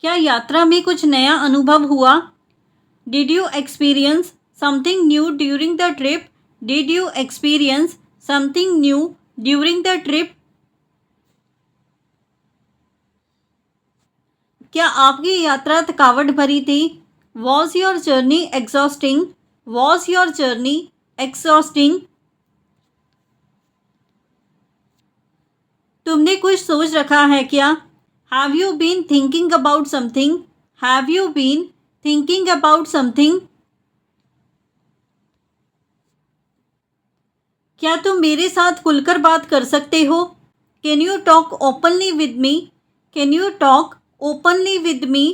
क्या यात्रा में कुछ नया अनुभव हुआ? Did you experience something new during the trip? Did you experience something new during the trip? क्या आपकी यात्रा थकावट भरी थी? Was your journey exhausting? Was your journey exhausting? तुमने कुछ सोच रखा है क्या? Have you been thinking about something? Have you been thinking about something? क्या तुम मेरे साथ खुलकर बात कर सकते हो? Can you talk openly with me? Can you talk openly with मी?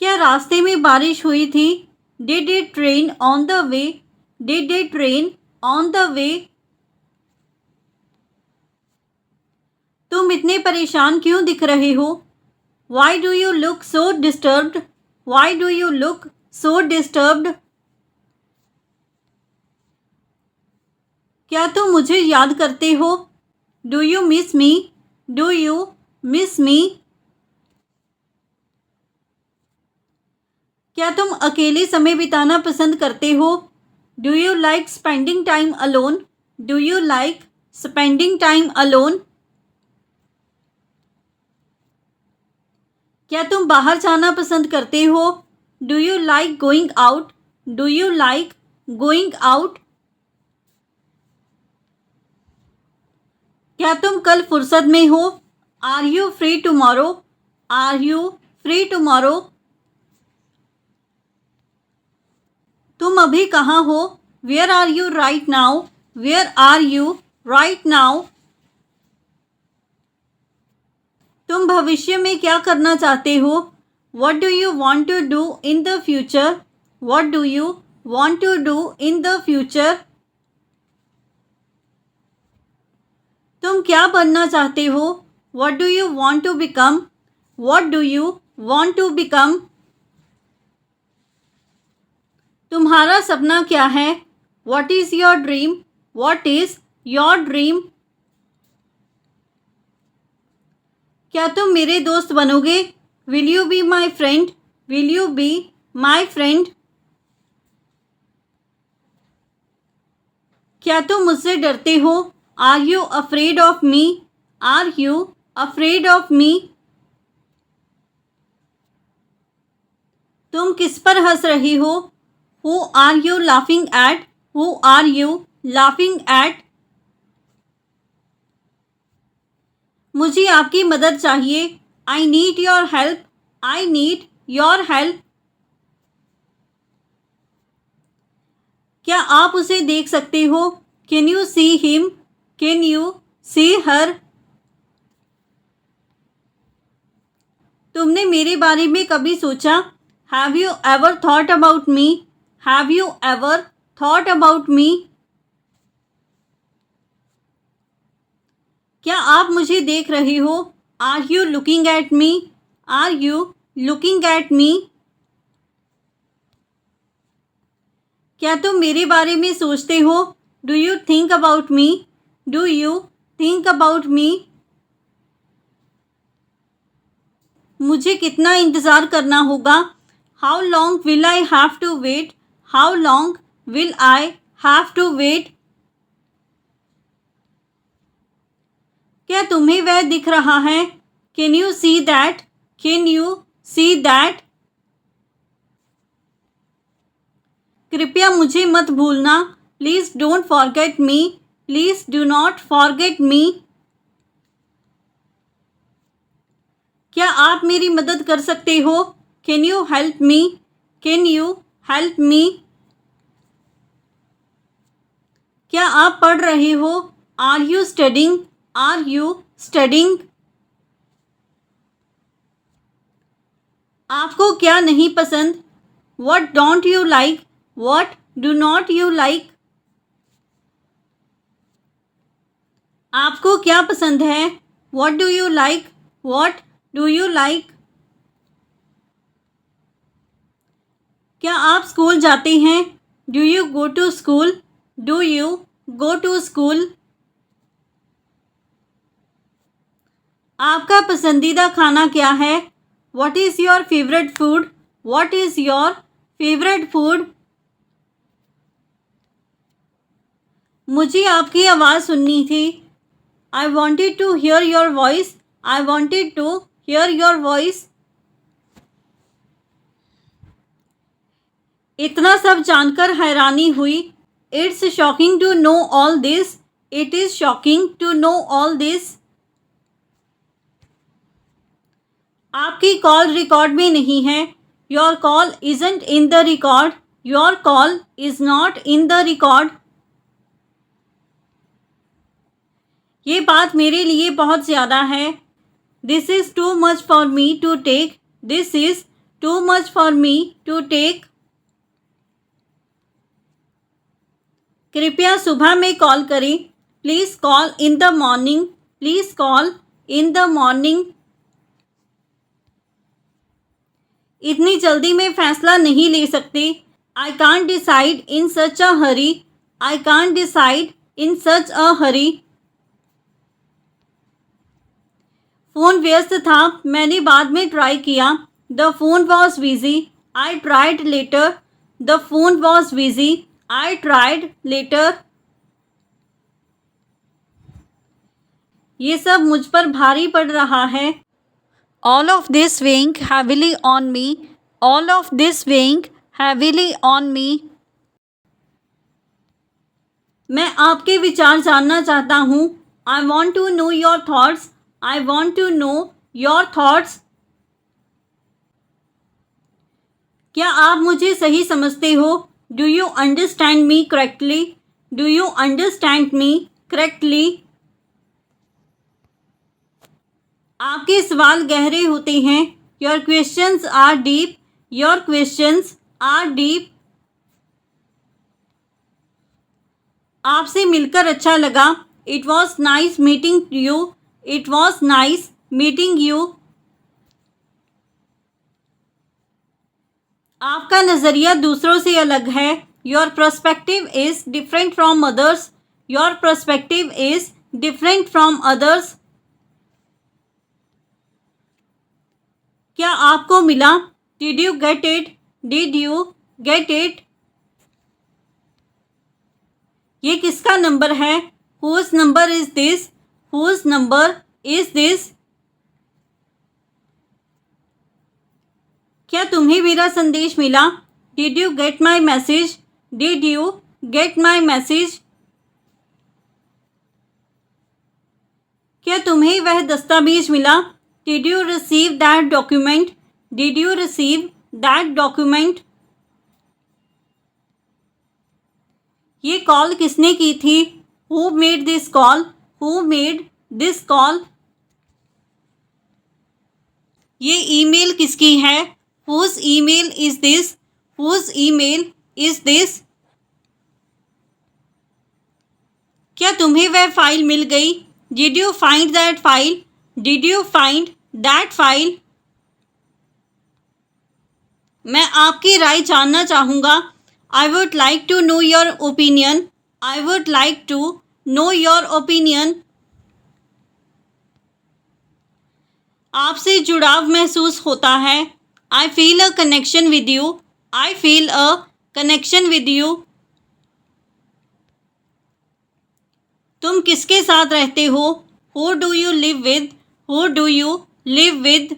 क्या रास्ते में बारिश हुई थी? Did it rain on the way? Did it rain on the way? तुम इतने परेशान क्यों दिख रहे हो? Why do you look so disturbed? Why do you look so disturbed? क्या तुम मुझे याद करते हो? Do you miss me? Do you miss मी? क्या तुम अकेले समय बिताना पसंद करते हो? Do you like spending time alone? Do you like spending time alone? क्या तुम बाहर जाना पसंद करते हो? Do you like going out? Do you like going out? क्या तुम कल फुर्सत में हो? Are you free tomorrow? Are you free tomorrow? तुम अभी कहाँ हो? Where are you right now? Where are you right now? तुम भविष्य में क्या करना चाहते हो? What do you want to do in the future? What do you want to do in the future? तुम क्या बनना चाहते हो? What do you want to become? What do you want to become? तुम्हारा सपना क्या है? What is your dream? What is your dream? क्या तुम मेरे दोस्त बनोगे? Will you be my friend? Will you be my friend? क्या तुम मुझसे डरते हो? Are you afraid of me? Are you afraid of me? तुम किस पर हंस रही हो? Who are you laughing at? Who are you laughing at? मुझे आपकी मदद चाहिए। I need your help. I need your help. क्या आप उसे देख सकते हो? Can you see him? Can you see her? तुमने मेरे बारे में कभी सोचा? Have you ever thought about me? Have you ever thought about me? क्या आप मुझे देख रहे हो? Are you looking at me? Are you looking at me? क्या तुम मेरे बारे में सोचते हो? Do you think about me? Do you think about me? मुझे कितना इंतज़ार करना होगा? How long will I have to wait? How long will I have to wait? क्या तुम्हें वह दिख रहा है? Can you see that? Can you see that? कृपया मुझे मत भूलना। Please don't forget me. Please do not forget me. क्या आप मेरी मदद कर सकते हो? Can you help me? Can you help me? क्या आप पढ़ रहे हो? Are you studying? Are you studying? आपको क्या नहीं पसंद? What don't you like? What do not you like? आपको क्या पसंद है? What do you like? What do you like? क्या आप स्कूल जाते हैं? Do you go to school? Do you go to school? आपका पसंदीदा खाना क्या है? What is your favorite food? What is your favorite food? मुझे आपकी आवाज़ सुननी थी. I wanted to hear your voice. I wanted to hear your voice. इतना सब जानकर हैरानी हुई. It's shocking to know all this. It is shocking to know all this. आपकी कॉल रिकॉर्ड में नहीं है. Your call isn't in the record. Your call is not in the record. ये बात मेरे लिए बहुत ज़्यादा है. This is too much for me to take. This is too much for me to take. कृपया सुबह में कॉल करें. Please call in the morning. Please call in the morning. इतनी जल्दी में फ़ैसला नहीं ले सकते. I can't decide in such a hurry. I can't decide in such a hurry. Phone व्यस्त था. मैंने बाद में ट्राई किया. The phone was busy. I tried later. The phone was busy. I tried later. ये सब मुझ पर भारी पड़ रहा है. All of this weighing heavily on me. All of this weighing heavily on me. मैं आपके विचार जानना चाहता हूँ. I want to know your thoughts. I want to know your thoughts. क्या आप मुझे सही समझते हो? Do you understand me correctly? Do you understand me correctly? आपके सवाल गहरे होते हैं. Your questions are deep. Your questions are deep. आपसे मिलकर अच्छा लगा. It was nice meeting you. It was nice meeting you. आपका नज़रिया दूसरों से अलग है. Your perspective is different from others. Your perspective is different from others. क्या आपको मिला? Did you get it? Did you get it? ये किसका नंबर है? Whose number is this? Whose number is this? क्या तुम्हें मेरा संदेश मिला? Did you get my message? Did you get my message? क्या तुम्हें वह दस्तावेज मिला? Did you receive that document? Did you receive that document? ये कॉल किसने की थी? Who made this call? Who made this call? ये ईमेल किसकी है? Whose email is this? Whose email is this? क्या तुम्हें वह फाइल मिल गई? Did you find that file? Did you find that file? मैं आपकी राय जानना चाहूँगा. I would like to know your opinion. I would like to know your opinion. आपसे जुड़ाव महसूस होता है. I feel a connection with you. I feel a connection with you. तुम किसके साथ रहते हो? Who do you live with? Who do you live with?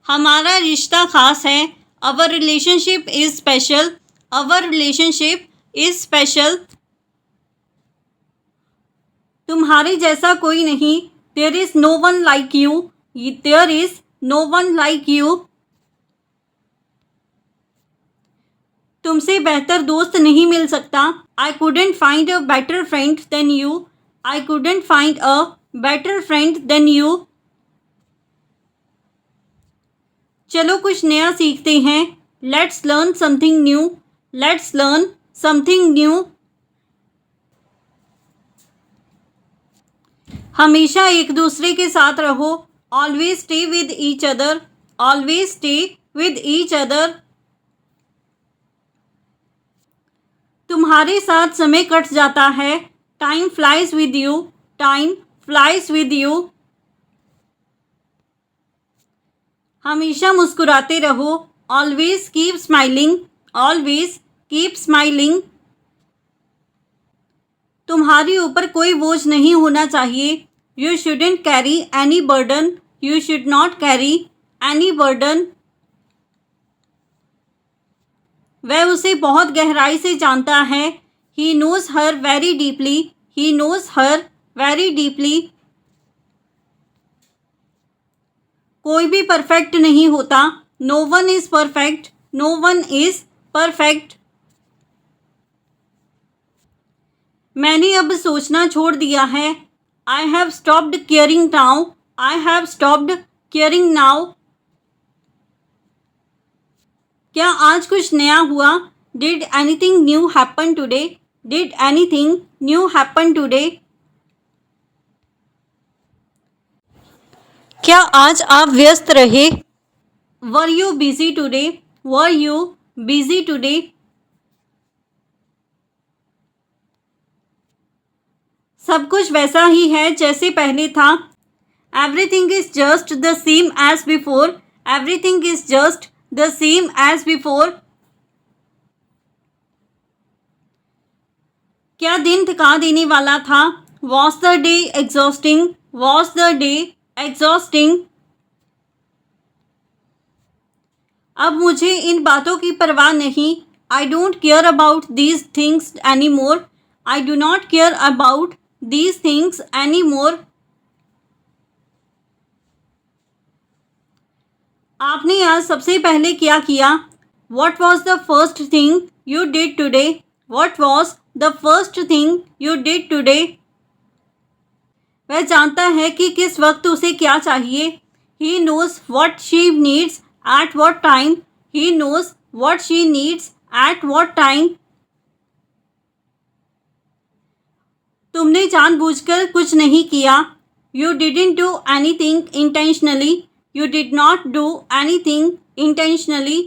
हमारा रिश्ता खास है. Our relationship is special. Our relationship is special. तुम्हारे जैसा कोई नहीं. There is no one like you. There is no one like you. तुमसे बेहतर दोस्त नहीं मिल सकता. I couldn't find a better friend than you. I couldn't find a better friend than you. चलो कुछ नया सीखते हैं. Let's learn something new. Let's learn something new. हमेशा एक दूसरे के साथ रहो. Always stay with each other. Always stay with each other. तुम्हारे साथ समय कट जाता है. Time flies with you. Time flies with you. हमेशा मुस्कुराते रहो, always keep smiling, always keep smiling. तुम्हारे ऊपर कोई बोझ नहीं होना चाहिए, you shouldn't carry any burden, you should not carry any burden. वह उसे बहुत गहराई से जानता है, he knows her very deeply, he knows her very deeply. कोई भी परफेक्ट नहीं होता, no one is perfect, no one is perfect. मैंने अब सोचना छोड़ दिया है, I have stopped caring now, I have stopped caring now. क्या आज कुछ नया हुआ, did anything new happen today, did anything new happen today. क्या आज आप व्यस्त रहे, were you busy today, were you busy today. सब कुछ वैसा ही है जैसे पहले था, everything is just the same as before, everything is just the same as before. क्या दिन थका देने वाला था, was the day exhausting, was the day exhausting. अब मुझे इन बातों की परवाह नहीं, I don't care about these things any more, I do not care about these things any more. आपने आज सबसे पहले क्या किया, what was the first thing you did today, what was the first thing you did today. वह जानता है कि किस वक्त उसे क्या चाहिए, he knows what she needs at what time, he knows what she needs at what time. तुमने जानबूझकर कुछ नहीं किया, you didn't do anything intentionally, you did not do anything intentionally।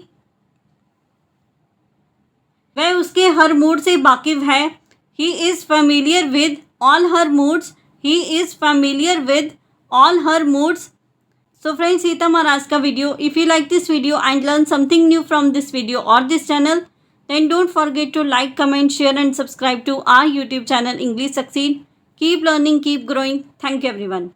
वह उसके हर मूड से वाकिफ है, he is familiar with all her moods, he is familiar with all her moods। So friends, ये था हमारा आज का video. If you like this video and learn something new from this video or this channel, then don't forget to like, comment, share and subscribe to our YouTube channel English Succeed। Keep learning, keep growing. Thank you everyone।